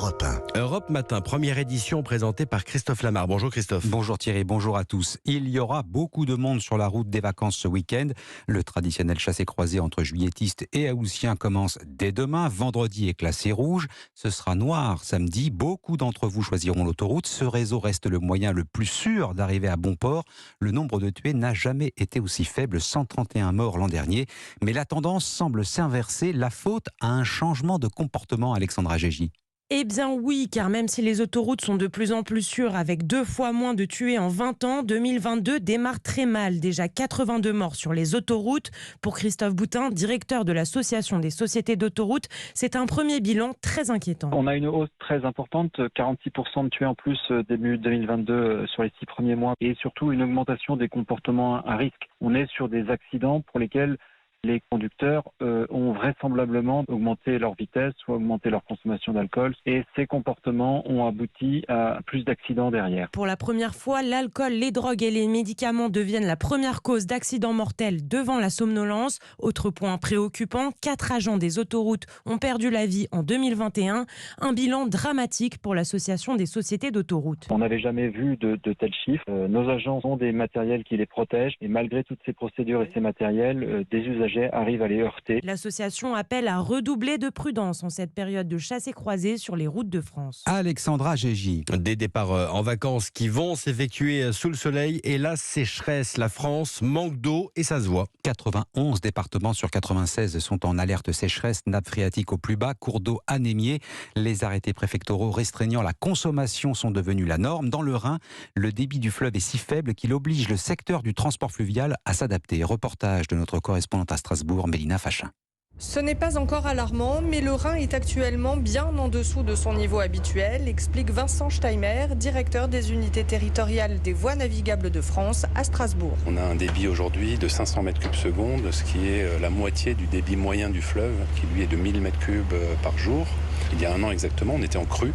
Europe 1. Europe Matin, première édition présentée par Christophe Lamar. Bonjour Christophe. Bonjour Thierry, bonjour à tous. Il y aura beaucoup de monde sur la route des vacances ce week-end. Le traditionnel chassé-croisé entre juilletistes et haussiens commence dès demain. Vendredi est classé rouge. Ce sera noir samedi. Beaucoup d'entre vous choisiront l'autoroute. Ce réseau reste le moyen le plus sûr d'arriver à bon port. Le nombre de tués n'a jamais été aussi faible, 131 morts l'an dernier. Mais la tendance semble s'inverser. La faute à un changement de comportement, Alexandra Gégy. Eh bien oui, car même si les autoroutes sont de plus en plus sûres avec 2 fois moins de tués en 20 ans, 2022 démarre très mal. Déjà 82 morts sur les autoroutes. Pour Christophe Boutin, directeur de l'association des sociétés d'autoroutes, c'est un premier bilan très inquiétant. On a une hausse très importante, 46% de tués en plus début 2022 sur les 6 premiers mois et surtout une augmentation des comportements à risque. On est sur des accidents pour lesquels les conducteurs ont vraisemblablement augmenté leur vitesse ou augmenté leur consommation d'alcool et ces comportements ont abouti à plus d'accidents derrière. Pour la première fois, l'alcool, les drogues et les médicaments deviennent la première cause d'accidents mortels devant la somnolence. Autre point préoccupant, 4 agents des autoroutes ont perdu la vie en 2021. Un bilan dramatique pour l'association des sociétés d'autoroutes. On n'avait jamais vu de tels chiffres. Nos agents ont des matériels qui les protègent et malgré toutes ces procédures et ces matériels, des usagers arrivent à les heurter. L'association appelle à redoubler de prudence en cette période de chassé-croisé sur les routes de France. Alexandra Gégy. Des départs en vacances qui vont s'effectuer sous le soleil et la sécheresse. La France manque d'eau et ça se voit. 91 départements sur 96 sont en alerte sécheresse, nappe phréatique au plus bas, cours d'eau anémiés. Les arrêtés préfectoraux restreignant la consommation sont devenus la norme. Dans le Rhin, le débit du fleuve est si faible qu'il oblige le secteur du transport fluvial à s'adapter. Reportage de notre correspondante à Strasbourg, Mélina Fachin. Ce n'est pas encore alarmant, mais le Rhin est actuellement bien en dessous de son niveau habituel, explique Vincent Steimer, directeur des unités territoriales des voies navigables de France à Strasbourg. On a un débit aujourd'hui de 500 mètres cubes secondes, ce qui est la moitié du débit moyen du fleuve, qui lui est de 1000 mètres cubes par jour. Il y a un an exactement, on était en crue.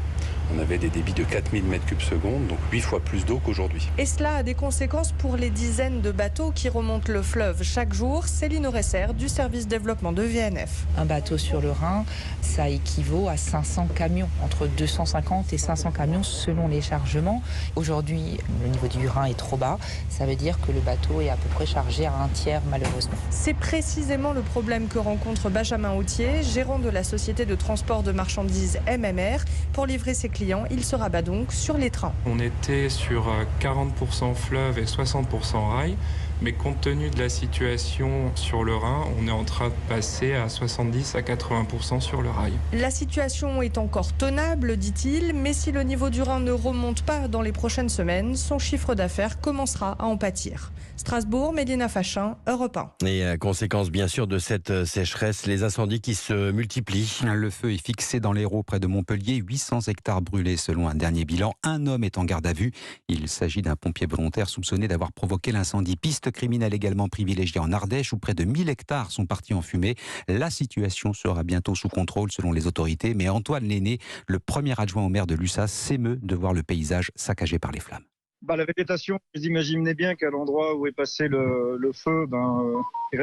On avait des débits de 4000 mètres cubes secondes, donc 8 fois plus d'eau qu'aujourd'hui. Et cela a des conséquences pour les dizaines de bateaux qui remontent le fleuve chaque jour. Céline Oresser du service développement de VNF. Un bateau sur le Rhin, ça équivaut à 500 camions, entre 250 et 500 camions selon les chargements. Aujourd'hui, le niveau du Rhin est trop bas. Ça veut dire que le bateau est à peu près chargé à un tiers malheureusement. C'est précisément le problème que rencontre Benjamin Autier, gérant de la société de transport de marchandises MMR. Pour livrer ses clients, il se rabat donc sur les trains. On était sur 40% fleuve et 60% rail, mais compte tenu de la situation sur le Rhin, on est en train de passer à 70 à 80% sur le rail. La situation est encore tenable, dit-il, mais si le niveau du Rhin ne remonte pas dans les prochaines semaines, son chiffre d'affaires commencera à en pâtir. Strasbourg, Mélina Fachin, Europe 1. Et conséquence bien sûr de cette sécheresse, les incendies qui se multiplient. Le feu est fixé dans l'Hérault près de Montpellier, 800 hectares brûlés selon un dernier bilan. Un homme est en garde à vue. Il s'agit d'un pompier volontaire soupçonné d'avoir provoqué l'incendie. Piste criminelle également privilégiée en Ardèche où près de 1000 hectares sont partis en fumée. La situation sera bientôt sous contrôle selon les autorités, mais Antoine Lenné, le premier adjoint au maire de Lussas, s'émeut de voir le paysage saccagé par les flammes. La végétation, vous imaginez bien qu'à l'endroit où est passé le feu, il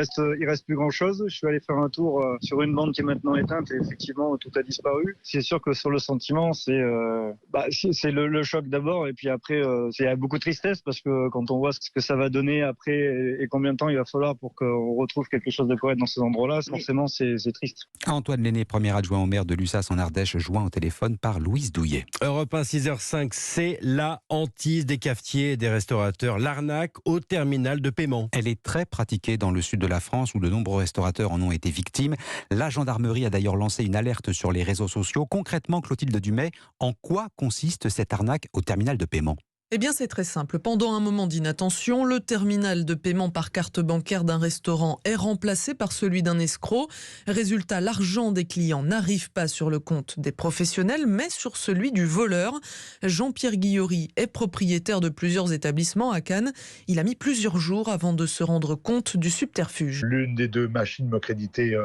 reste plus grand chose. Je suis allé faire un tour sur une bande qui est maintenant éteinte et effectivement tout a disparu. C'est sûr que sur le sentiment, c'est le choc d'abord et puis après c'est beaucoup de tristesse parce que quand on voit ce que ça va donner après et combien de temps il va falloir pour qu'on retrouve quelque chose de correct dans ces endroits-là, forcément c'est triste. Antoine Lenné, premier adjoint au maire de Lussas en Ardèche, joint au téléphone par Louise Douillet. Europe 1, 6h05, c'est la hantise des cafetiers et des restaurateurs, l'arnaque au terminal de paiement. Elle est très pratiquée dans le sud de la France où de nombreux restaurateurs en ont été victimes. La gendarmerie a d'ailleurs lancé une alerte sur les réseaux sociaux. Concrètement, Clotilde Dumay, en quoi consiste cette arnaque au terminal de paiement ? Eh bien, c'est très simple. Pendant un moment d'inattention, le terminal de paiement par carte bancaire d'un restaurant est remplacé par celui d'un escroc. Résultat, l'argent des clients n'arrive pas sur le compte des professionnels, mais sur celui du voleur. Jean-Pierre Guillory est propriétaire de plusieurs établissements à Cannes. Il a mis plusieurs jours avant de se rendre compte du subterfuge. L'une des deux machines me créditait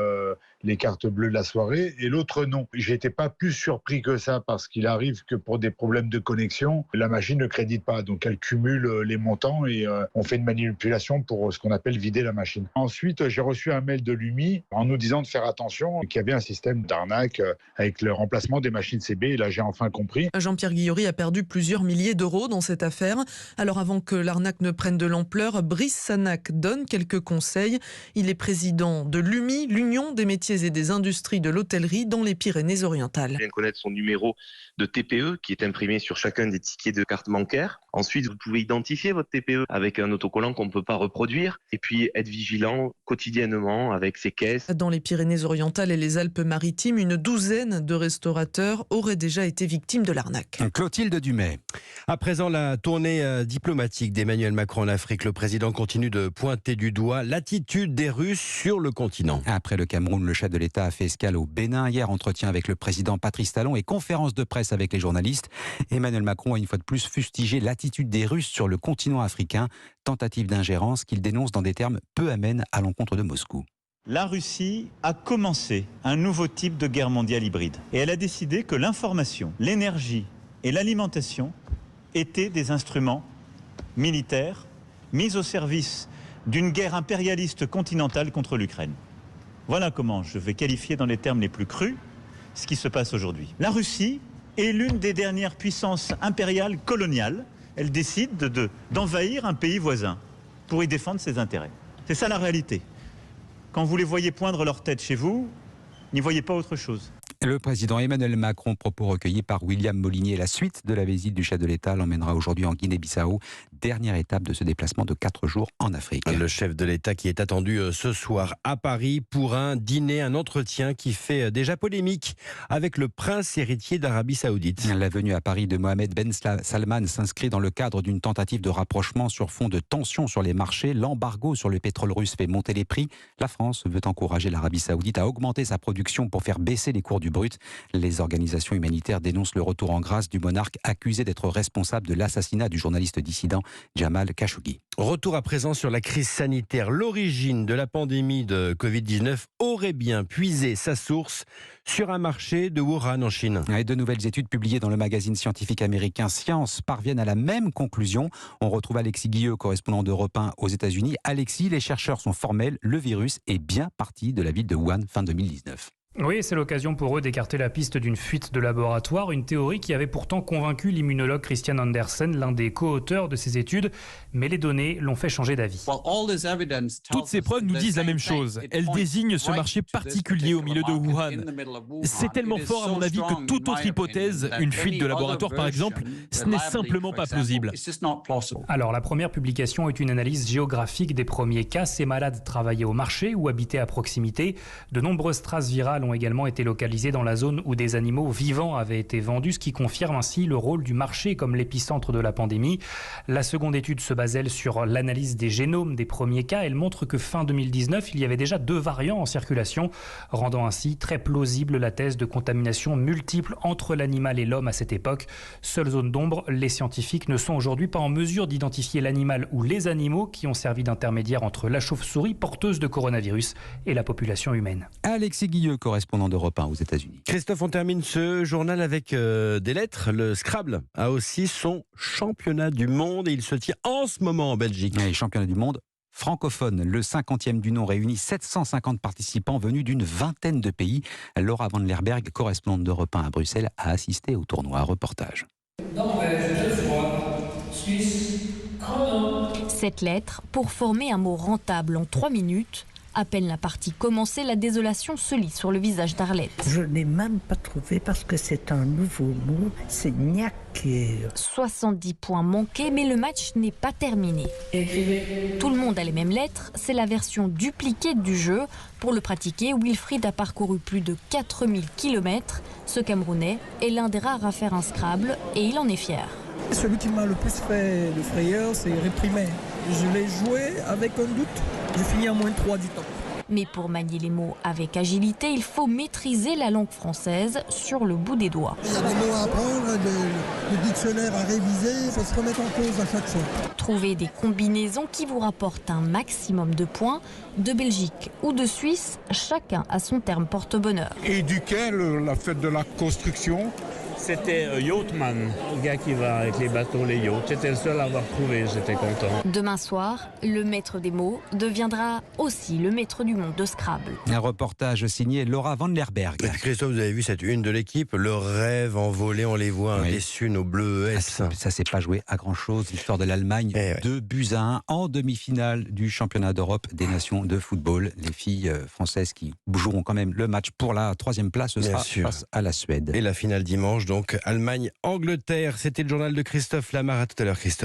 les cartes bleues de la soirée et l'autre non. J'étais pas plus surpris que ça parce qu'il arrive que pour des problèmes de connexion, la machine ne crédite pas. Donc elle cumule les montants et on fait une manipulation pour ce qu'on appelle vider la machine. Ensuite, j'ai reçu un mail de l'UMI en nous disant de faire attention, qu'il y avait un système d'arnaque avec le remplacement des machines CB. Et là, j'ai enfin compris. Jean-Pierre Guillory a perdu plusieurs milliers d'euros dans cette affaire. Alors avant que l'arnaque ne prenne de l'ampleur, Brice Sanac donne quelques conseils. Il est président de l'UMI, l'Union des métiers et des industries de l'hôtellerie dans les Pyrénées-Orientales. Bien connaître son numéro de TPE qui est imprimé sur chacun des tickets de carte bancaire. Ensuite, vous pouvez identifier votre TPE avec un autocollant qu'on ne peut pas reproduire et puis être vigilant quotidiennement avec ses caisses. Dans les Pyrénées-Orientales et les Alpes-Maritimes, une douzaine de restaurateurs auraient déjà été victimes de l'arnaque. Clotilde Dumay. À présent, la tournée diplomatique d'Emmanuel Macron en Afrique. Le président continue de pointer du doigt l'attitude des Russes sur le continent. Après le Cameroun, le chef de l'État a fait escale au Bénin. Hier, entretien avec le président Patrice Talon et conférence de presse avec les journalistes. Emmanuel Macron a une fois de plus fustigé l'attitude des Russes sur le continent africain. Tentative d'ingérence qu'il dénonce dans des termes peu amènes à l'encontre de Moscou. La Russie a commencé un nouveau type de guerre mondiale hybride. Et elle a décidé que l'information, l'énergie et l'alimentation étaient des instruments militaires mis au service d'une guerre impérialiste continentale contre l'Ukraine. Voilà comment je vais qualifier dans les termes les plus crus ce qui se passe aujourd'hui. La Russie est l'une des dernières puissances impériales coloniales. Elle décide d'envahir un pays voisin pour y défendre ses intérêts. C'est ça la réalité. Quand vous les voyez poindre leur tête chez vous, n'y voyez pas autre chose. Le président Emmanuel Macron, propos recueillis par William Molinier. La suite de la visite du chef de l'État l'emmènera aujourd'hui en Guinée-Bissau. Dernière étape de ce déplacement de 4 jours en Afrique. Le chef de l'État qui est attendu ce soir à Paris pour un dîner, un entretien qui fait déjà polémique avec le prince héritier d'Arabie Saoudite. La venue à Paris de Mohamed Ben Salman s'inscrit dans le cadre d'une tentative de rapprochement sur fond de tensions sur les marchés. L'embargo sur le pétrole russe fait monter les prix. La France veut encourager l'Arabie Saoudite à augmenter sa production pour faire baisser les cours du brut. Les organisations humanitaires dénoncent le retour en grâce du monarque accusé d'être responsable de l'assassinat du journaliste dissident Jamal Khashoggi. Retour à présent sur la crise sanitaire. L'origine de la pandémie de Covid-19 aurait bien puisé sa source sur un marché de Wuhan en Chine. Et de nouvelles études publiées dans le magazine scientifique américain Science parviennent à la même conclusion. On retrouve Alexis Guilleux, correspondant d'Europe 1 aux États-Unis. Alexis, les chercheurs sont formels, le virus est bien parti de la ville de Wuhan fin 2019. Oui, c'est l'occasion pour eux d'écarter la piste d'une fuite de laboratoire, une théorie qui avait pourtant convaincu l'immunologue Christian Andersen, l'un des co-auteurs de ces études, mais les données l'ont fait changer d'avis. Toutes ces preuves nous disent la même chose. Elles désignent ce marché particulier au milieu de Wuhan. C'est tellement fort à mon avis que toute autre hypothèse, une fuite de laboratoire par exemple, ce n'est simplement pas plausible. Alors la première publication est une analyse géographique des premiers cas. Ces malades travaillaient au marché ou habitaient à proximité. De nombreuses traces virales ont également été localisés dans la zone où des animaux vivants avaient été vendus, ce qui confirme ainsi le rôle du marché comme l'épicentre de la pandémie. La seconde étude se base, elle, sur l'analyse des génomes des premiers cas. Elle montre que fin 2019, il y avait déjà 2 variants en circulation, rendant ainsi très plausible la thèse de contamination multiple entre l'animal et l'homme à cette époque. Seule zone d'ombre, les scientifiques ne sont aujourd'hui pas en mesure d'identifier l'animal ou les animaux qui ont servi d'intermédiaire entre la chauve-souris porteuse de coronavirus et la population humaine. Alexis Guilleux, correspondant d'Europe 1 aux États-Unis. Christophe, on termine ce journal avec des lettres. Le Scrabble a aussi son championnat du monde et il se tient en ce moment en Belgique. Et championnat du monde francophone, le 50e du nom réunit 750 participants venus d'une vingtaine de pays. Laura Van Lerberg, correspondante d'Europe 1 à Bruxelles, a assisté au tournoi. Reportage. Cette lettre, pour former un mot rentable en 3 minutes, à peine la partie commencée, la désolation se lit sur le visage d'Arlette. Je n'ai même pas trouvé parce que c'est un nouveau mot, c'est niaquer. 70 points manqués, mais le match n'est pas terminé. Tout le monde a les mêmes lettres, c'est la version dupliquée du jeu. Pour le pratiquer, Wilfried a parcouru plus de 4000 km. Ce Camerounais est l'un des rares à faire un Scrabble et il en est fier. Celui qui m'a le plus fait de frayeur, c'est Réprimé. Je l'ai joué avec un doute. J'ai fini à moins de 3 du temps. Mais pour manier les mots avec agilité, il faut maîtriser la langue française sur le bout des doigts. Il y a des mots à apprendre, des dictionnaires à réviser, il faut se remettre en cause à chaque fois. Trouvez des combinaisons qui vous rapportent un maximum de points. De Belgique ou de Suisse, chacun a son terme porte-bonheur. Et duquel la fête de la construction. C'était Yachtman, le gars qui va avec les bateaux, les yachts. J'étais le seul à avoir trouvé, j'étais content. Demain soir, le maître des mots deviendra aussi le maître du monde de Scrabble. Un reportage signé Laura Van Lerberg. Et puis Christophe, vous avez vu cette une de l'équipe, le rêve envolé, on les voit déçus, nos bleus ES. Ça s'est pas joué à grand-chose. Victoire de l'Allemagne, 2-1 en demi-finale du championnat d'Europe des nations de football. Les filles françaises qui joueront quand même le match pour la 3e place, ce sera face à la Suède. Et la finale dimanche, donc Allemagne-Angleterre. C'était le journal de Christophe Lamar. À tout à l'heure, Christophe.